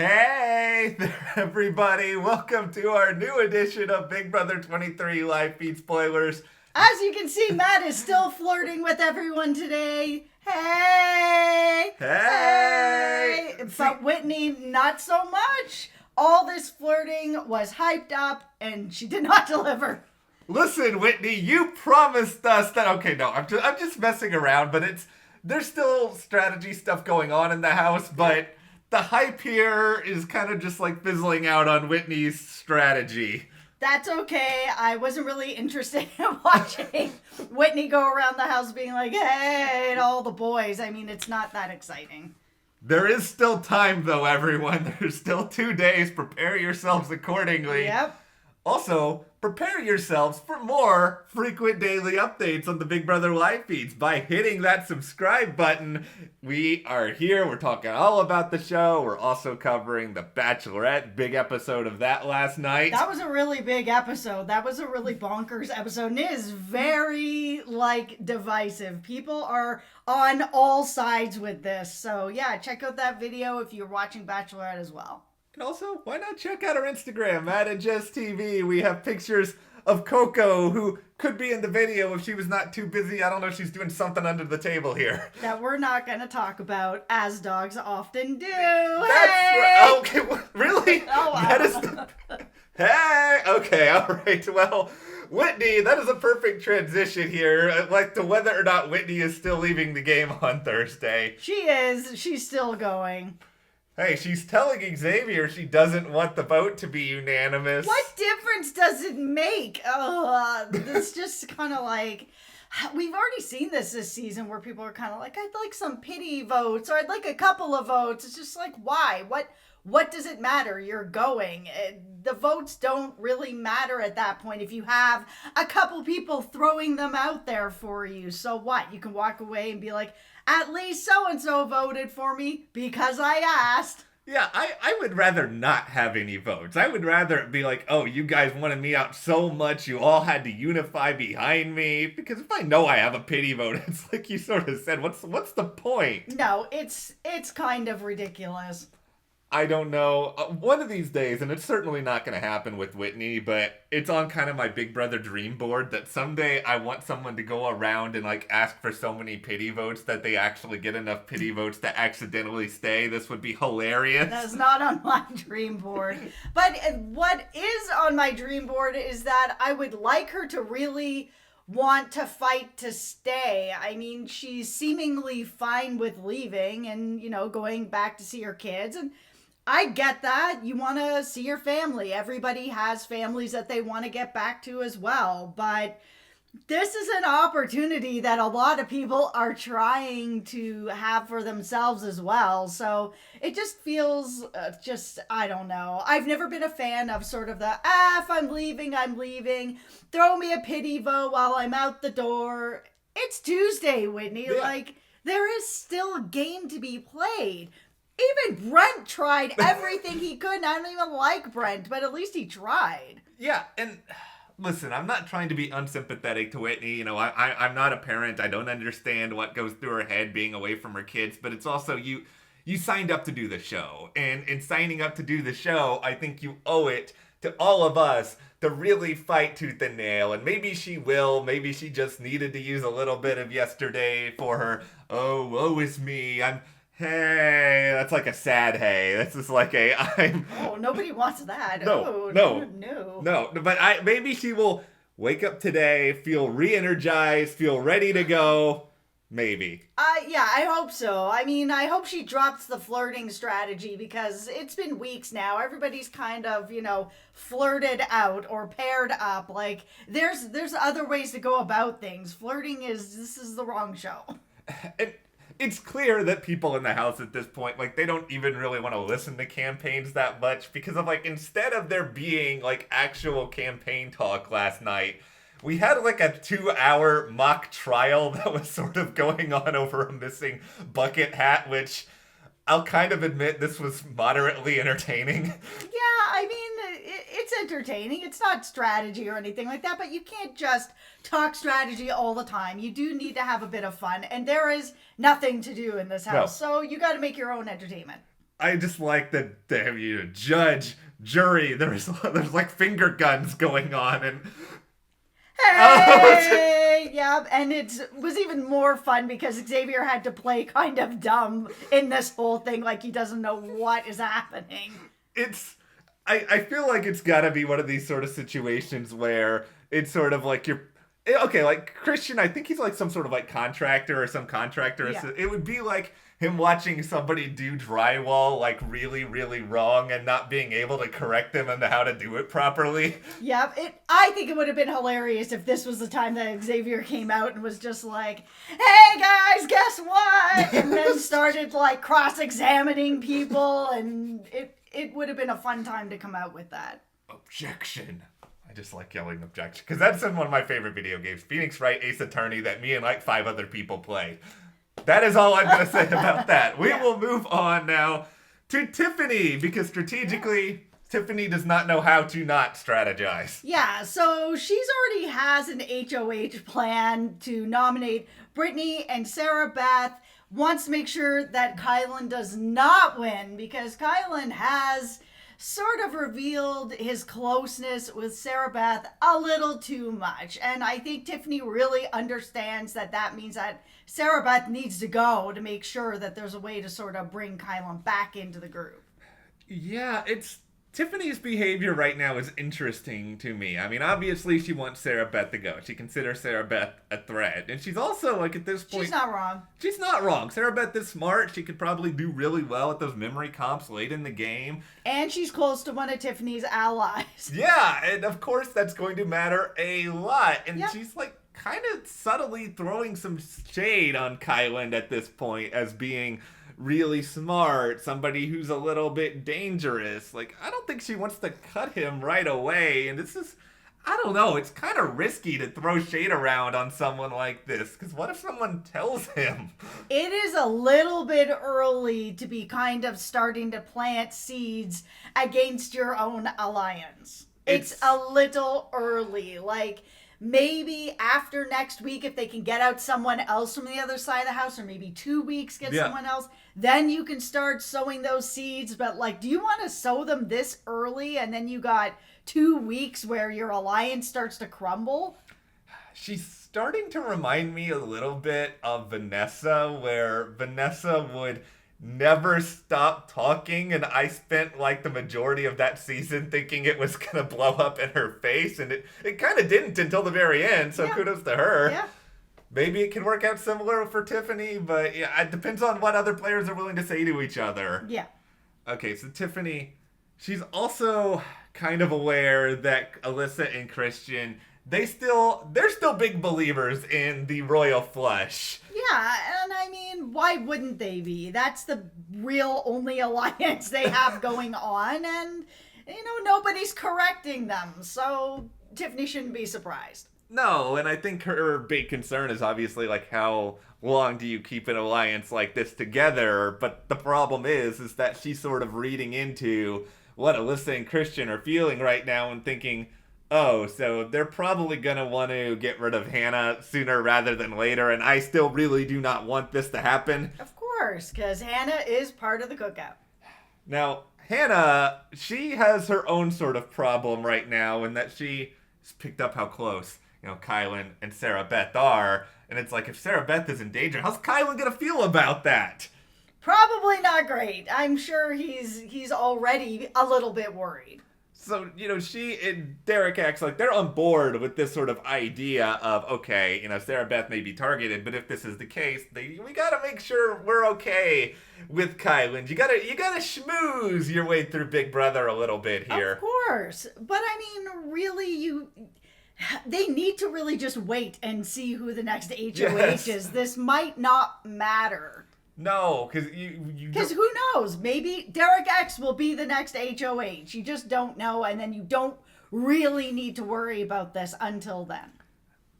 Hey there, everybody. Welcome to our new edition of Big Brother 23 Live Feed Spoilers. As you can see, Matt is still flirting with everyone today. Hey! Hey! But Whitney, not so much. All this flirting was hyped up, and she did not deliver. Listen, Whitney, you promised us that... Okay, no, I'm just messing around, but there's still strategy stuff going on in the house, but the hype here is kind of just like fizzling out on Whitney's strategy. That's okay. I wasn't really interested in watching Whitney go around the house being like, hey, to all the boys. I mean, it's not that exciting. There is still time, though, everyone. There's still 2 days. Prepare yourselves accordingly. Yep. Also, prepare yourselves for more frequent daily updates on the Big Brother live feeds by hitting that subscribe button. We are here. We're talking all about the show. We're also covering The Bachelorette. Big episode of that last night. That was a really big episode. That was a really bonkers episode. And it is very, divisive. People are on all sides with this. So, yeah, check out that video if you're watching Bachelorette as well. And also, why not check out our Instagram, @Jess TV. We have pictures of Coco, who could be in the video if she was not too busy. I don't know, she's doing something under the table here. That we're not going to talk about, as dogs often do. That's Hey! right. Okay, really? Oh, wow. That is the... Hey! Okay, all right. Well, Whitney, that is a perfect transition here. Like to whether or not Whitney is still leaving the game on Thursday. She is. She's still going. Hey, she's telling Xavier she doesn't want the vote to be unanimous. What difference does it make? It's just kind of like, we've already seen this season where people are kind of like, I'd like some pity votes, or I'd like a couple of votes. It's just like, why? What does it matter? You're going. The votes don't really matter at that point if you have a couple people throwing them out there for you. So what? You can walk away and be like, at least so-and-so voted for me because I asked. Yeah, I would rather not have any votes. I would rather it be like, oh, you guys wanted me out so much, you all had to unify behind me. Because if I know I have a pity vote, it's like you sort of said, what's the point? No, it's kind of ridiculous. I don't know. One of these days, and it's certainly not going to happen with Whitney, but it's on kind of my Big Brother dream board that someday I want someone to go around and like ask for so many pity votes that they actually get enough pity votes to accidentally stay. This would be hilarious. That's not on my dream board. But what is on my dream board is that I would like her to really want to fight to stay. I mean, she's seemingly fine with leaving and, going back to see her kids. And I get that. You want to see your family. Everybody has families that they want to get back to as well. But this is an opportunity that a lot of people are trying to have for themselves as well. So it just feels I don't know. I've never been a fan of sort of the, if I'm leaving, I'm leaving. Throw me a pity vote while I'm out the door. It's Tuesday, Whitney. Yeah. There is still a game to be played. Even Brent tried everything he could, and I don't even like Brent, but at least he tried. Yeah, and listen, I'm not trying to be unsympathetic to Whitney. I'm not a parent. I don't understand what goes through her head being away from her kids, but it's also you signed up to do the show. And in signing up to do the show, I think you owe it to all of us to really fight tooth and nail. And maybe she will. Maybe she just needed to use a little bit of yesterday for her, oh, woe is me. Hey, that's like a sad hey. That's just like Oh, nobody wants that. No. But maybe she will wake up today, feel re-energized, feel ready to go. Maybe. Yeah, I hope so. I mean, I hope she drops the flirting strategy because it's been weeks now. Everybody's kind of, flirted out or paired up. Like, there's other ways to go about things. This is the wrong show. And it's clear that people in the house at this point, they don't even really want to listen to campaigns that much because of, instead of there being, actual campaign talk last night, we had, a 2-hour mock trial that was sort of going on over a missing bucket hat, which I'll kind of admit this was moderately entertaining. Yeah, I mean, it's entertaining. It's not strategy or anything like that, but you can't just talk strategy all the time. You do need to have a bit of fun, and there is nothing to do in this house, so you got to make your own entertainment. I just like that they have judge, jury. There's like finger guns going on, and Hey, yeah, and it was even more fun because Xavier had to play kind of dumb in this whole thing, like he doesn't know what is happening. I feel like it's gotta be one of these sort of situations where it's sort of like okay, like Christian, I think he's like some sort of like contractor or some contractor. Yeah. It would be like him watching somebody do drywall like really, really wrong and not being able to correct them on how to do it properly. Yep, I think it would have been hilarious if this was the time that Xavier came out and was just like, "Hey guys, guess what?" and then started like cross-examining people, and it would have been a fun time to come out with that. Objection. I just like yelling objection because that's in one of my favorite video games, Phoenix Wright Ace Attorney, that me and like 5 other people play. That is all I'm going to say about that. We will move on now to Tiffany, because strategically, Tiffany does not know how to not strategize. Yeah, so she's already has an HoH plan to nominate Brittany and Sarah Beth. Wants to make sure that Kylan does not win, because Kylan has sort of revealed his closeness with Sarah Beth a little too much. And I think Tiffany really understands that that means that Sarah Beth needs to go to make sure that there's a way to sort of bring Kylan back into the group. Yeah, Tiffany's behavior right now is interesting to me. I mean, obviously she wants Sarah Beth to go. She considers Sarah Beth a threat. And she's also, like, at this point... She's not wrong. She's not wrong. Sarah Beth is smart. She could probably do really well at those memory comps late in the game. And she's close to one of Tiffany's allies. Yeah, and of course that's going to matter a lot. And Yep. she's, like, kind of subtly throwing some shade on Kylan at this point as being really smart, somebody who's a little bit dangerous. Like, I don't think she wants to cut him right away, and this is, I don't know, it's kind of risky to throw shade around on someone like this, because what if someone tells him? It is a little bit early to be kind of starting to plant seeds against your own alliance. It's a little early. Like, maybe after next week, if they can get out someone else from the other side of the house, or maybe 2 weeks, get someone else, then you can start sowing those seeds. But, like, do you want to sow them this early, and then you got 2 weeks where your alliance starts to crumble? She's starting to remind me a little bit of Vanessa, where Vanessa would never stop talking, and I spent like the majority of that season thinking it was gonna blow up in her face, and it kind of didn't until the very end, so kudos to her. Yeah. Maybe it can work out similar for Tiffany, but yeah, it depends on what other players are willing to say to each other. Yeah. Okay, so Tiffany, she's also kind of aware that Alyssa and Christian, they're still big believers in the royal flush. Yeah, and I mean, why wouldn't they be? That's the real only alliance they have going on, and, you know, nobody's correcting them, so Tiffany shouldn't be surprised. No, and I think her big concern is obviously, like, how long do you keep an alliance like this together? But the problem is that she's sort of reading into what Alyssa and Christian are feeling right now and thinking, oh, so they're probably going to want to get rid of Hannah sooner rather than later, and I still really do not want this to happen. Of course, because Hannah is part of the cookout. Now, Hannah, she has her own sort of problem right now in that she has picked up how close, you know, Kylan and Sarah Beth are, and it's like, if Sarah Beth is in danger, how's Kylan going to feel about that? Probably not great. I'm sure he's already a little bit worried. So, you know, she and Derek acts like they're on board with this sort of idea of, okay, you know, Sarah Beth may be targeted, but if this is the case, we gotta make sure we're okay with Kylan. You gotta schmooze your way through Big Brother a little bit here. Of course. But I mean, really, they need to really just wait and see who the next HoH is. This might not matter. No, because Because who knows? Maybe Derek X will be the next HoH. You just don't know, and then you don't really need to worry about this until then.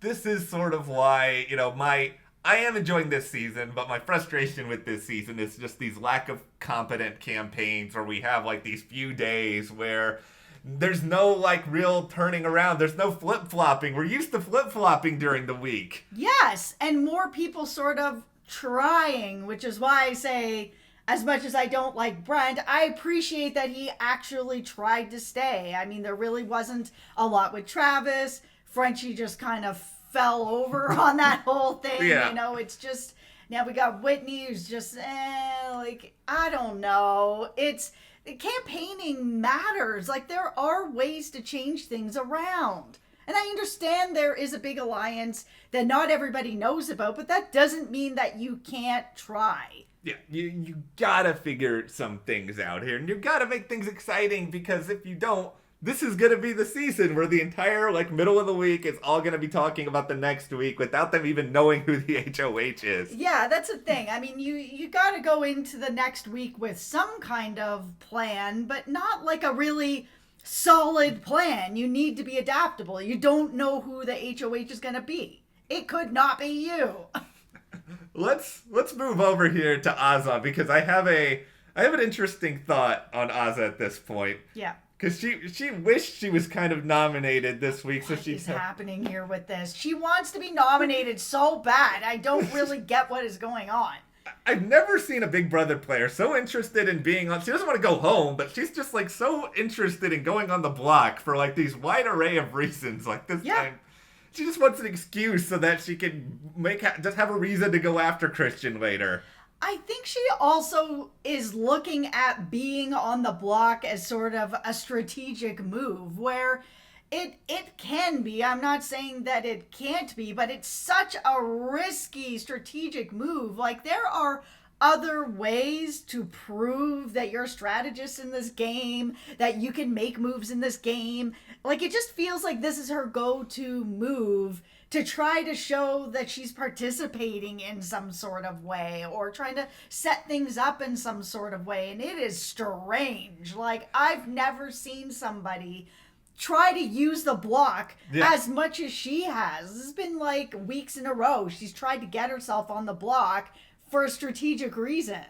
This is sort of why, you know, I am enjoying this season, but my frustration with this season is just these lack of competent campaigns where we have like these few days where there's no like real turning around. There's no flip-flopping. We're used to flip-flopping during the week. Yes, and more people sort of trying, which is why I say as much as I don't like Brent, I appreciate that he actually tried to stay. I mean, there really wasn't a lot with Travis. Frenchie just kind of fell over on that whole thing. Yeah. You know, it's just, now we got Whitney who's just, like, I don't know. Campaigning matters. Like, there are ways to change things around. And I understand there is a big alliance that not everybody knows about, but that doesn't mean that you can't try. Yeah, you gotta figure some things out here, and you gotta make things exciting, because if you don't, this is gonna be the season where the entire, like, middle of the week is all gonna be talking about the next week without them even knowing who the HoH is. Yeah, that's the thing. I mean, you gotta go into the next week with some kind of plan, but not like a really solid plan. You need to be adaptable. You don't know who the HoH is gonna be. It could not be you. Let's move over here to Azah, because I have an interesting thought on Azah at this point. Yeah. Because she wished she was kind of nominated this week, so What she's is happening here with this? She wants to be nominated so bad. I don't really get what is going on. I've never seen a Big Brother player so interested in being on. She doesn't want to go home, but she's just like so interested in going on the block for like these wide array of reasons. Like this time, she just wants an excuse so that she can just have a reason to go after Christian later. I think she also is looking at being on the block as sort of a strategic move where it can be. I'm not saying that it can't be, but it's such a risky strategic move. Like, there are other ways to prove that you're a strategist in this game, that you can make moves in this game. Like, it just feels like this is her go-to move to try to show that she's participating in some sort of way or trying to set things up in some sort of way. And it is strange. Like, I've never seen somebody try to use the block as much as she has. This has been like weeks in a row. She's tried to get herself on the block for a strategic reason.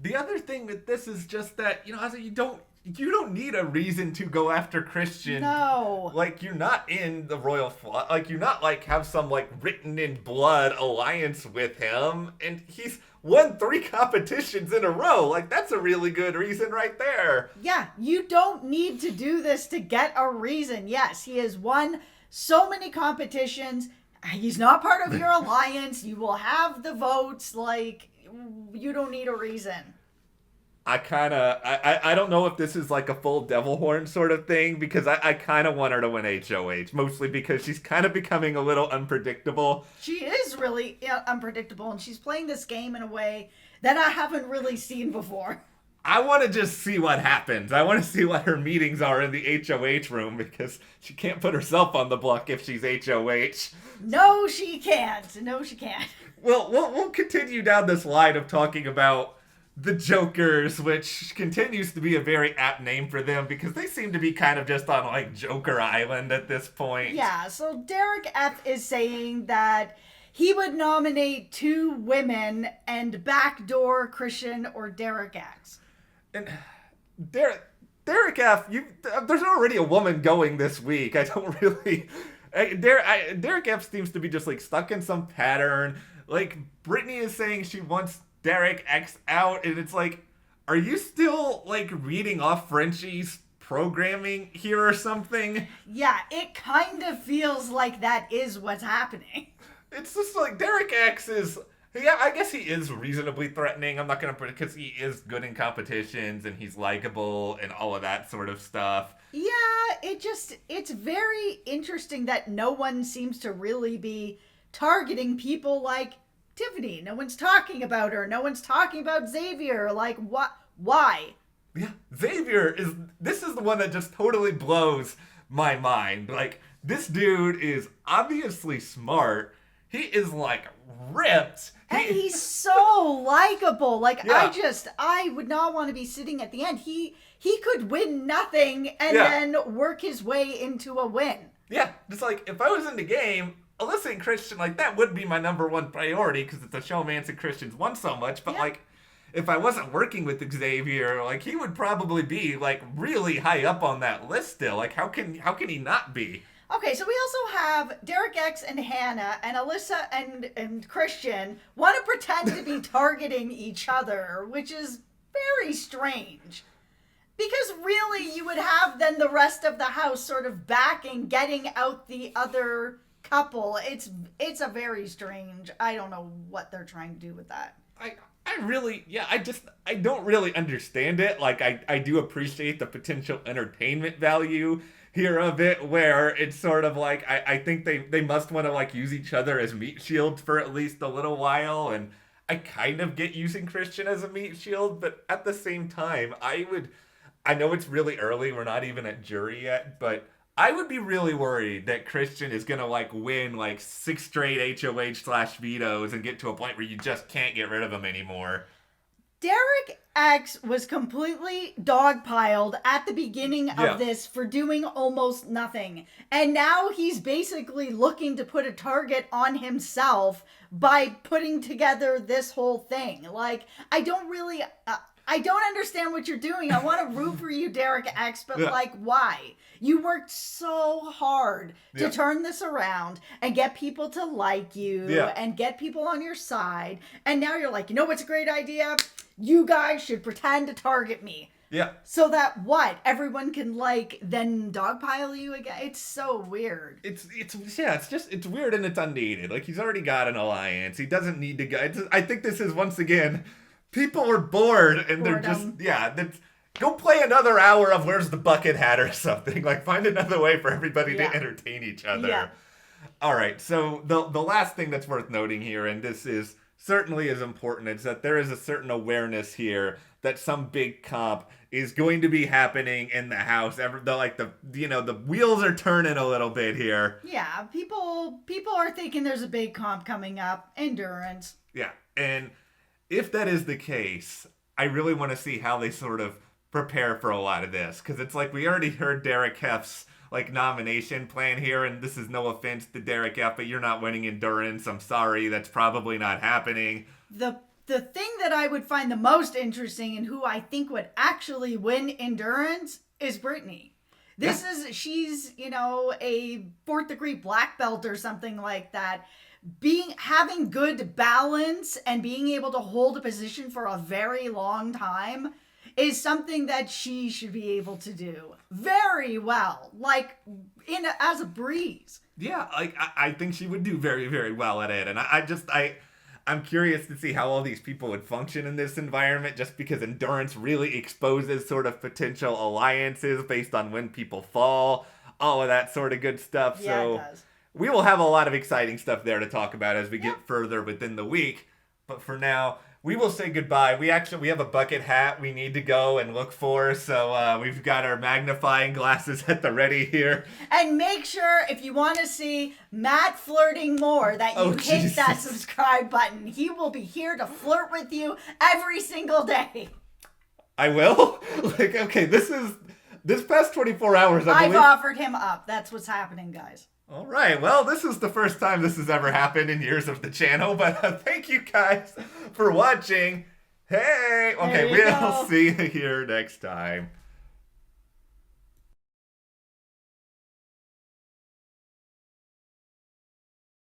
The other thing with this is just that, you know, Azah, you don't need a reason to go after Christian. No. Like, you're not in the royal flood. Like, you're not, like, have some, like, written in blood alliance with him. And he's won 3 competitions in a row. Like, that's a really good reason right there. Yeah, you don't need to do this to get a reason. Yes, he has won so many competitions. He's not part of your alliance. You will have the votes. Like, you don't need a reason. I don't know if this is like a full devil horn sort of thing, because I kind of want her to win HoH, mostly because she's kind of becoming a little unpredictable. She is really unpredictable, and she's playing this game in a way that I haven't really seen before. I want to just see what happens. I want to see what her meetings are in the HoH room, because she can't put herself on the block if she's HoH. No, she can't. No, she can't. Well, we'll continue down this line of talking about the Jokers, which continues to be a very apt name for them, because they seem to be kind of just on, like, Joker Island at this point. Yeah, so Derek F. is saying that he would nominate 2 women and backdoor Christian or Derek X. And Derek F., there's already a woman going this week. I don't really... Derek F. seems to be just, like, stuck in some pattern. Like, Brittany is saying she wants Derek X out, and it's like, are you still, like, reading off Frenchie's programming here or something? Yeah, it kind of feels like that is what's happening. It's just like, Derek X is, yeah, I guess he is reasonably threatening. I'm not gonna put it, because he is good in competitions, and he's likable, and all of that sort of stuff. Yeah, it's very interesting that no one seems to really be targeting people like Tiffany. No one's talking about her. No one's talking about Xavier. Like, what? Why? Yeah, Xavier this is the one that just totally blows my mind. Like, this dude is obviously smart. He is, like, ripped. And he's so likable. Like, Yeah. I would not want to be sitting at the end. He could win nothing and then work his way into a win. Yeah, just like, if I was in the game, Alyssa and Christian, like, that would be my number 1 priority, because it's a showmance and Christian's won so much, but, like, if I wasn't working with Xavier, like, he would probably be, like, really high up on that list still. Like, how can he not be? Okay, so we also have Derek X and Hannah and Alyssa and Christian want to pretend to be targeting each other, which is very strange. Because really, you would have then the rest of the house sort of backing, getting out the other couple. It's a very strange. I don't know what they're trying to do with that. I really, yeah, I don't really understand it. Like, I do appreciate the potential entertainment value here of it, where it's sort of like, I think they must want to, like, use each other as meat shields for at least a little while, and I kind of get using Christian as a meat shield, but at the same time, I know it's really early, we're not even at jury yet, but I would be really worried that Christian is gonna like win like 6 straight HoH/vetoes and get to a point where you just can't get rid of him anymore. Derek X was completely dogpiled at the beginning of this for doing almost nothing. And now he's basically looking to put a target on himself by putting together this whole thing. Like, I don't understand what you're doing. I want to root for you, Derek X, but like, why? You worked so hard to turn this around and get people to like you and get people on your side. And now you're like, you know what's a great idea? You guys should pretend to target me. Yeah. So that what? Everyone can like then dogpile you again? It's so weird. It's weird and it's unneeded. Like, he's already got an alliance. He doesn't need to go. I think this is, once again, people are bored and they're just, go play another hour of Where's the Bucket Hat or something. Like, find another way for everybody to entertain each other. Yeah. All right, so the last thing that's worth noting here, and this is certainly as important, is that there is a certain awareness here that some big comp is going to be happening in the house. The wheels are turning a little bit here. Yeah, people are thinking there's a big comp coming up. Endurance. Yeah, and if that is the case, I really want to see how they sort of prepare for a lot of this, because it's like we already heard Derek F's like nomination plan here, and this is no offense to Derek F, but you're not winning endurance. I'm sorry, that's probably not happening. The thing that I would find the most interesting and who I think would actually win endurance is Brittany. She's, a 4th degree black belt or something like that. Having good balance and being able to hold a position for a very long time is something that she should be able to do very well, like as a breeze. Yeah, like I think she would do very, very well at it, and I'm curious to see how all these people would function in this environment, just because endurance really exposes sort of potential alliances based on when people fall, all of that sort of good stuff. Yeah, so it does. We will have a lot of exciting stuff there to talk about as we get further within the week. But for now, we will say goodbye. We have a bucket hat we need to go and look for, so we've got our magnifying glasses at the ready here. And make sure, if you want to see Matt flirting more, that you hit that subscribe button. He will be here to flirt with you every single day. I will? This past 24 hours, I've offered him up. That's what's happening, guys. All right, well, this is the first time this has ever happened in years of the channel, but thank you guys for watching. Hey! Okay, we'll see you here next time.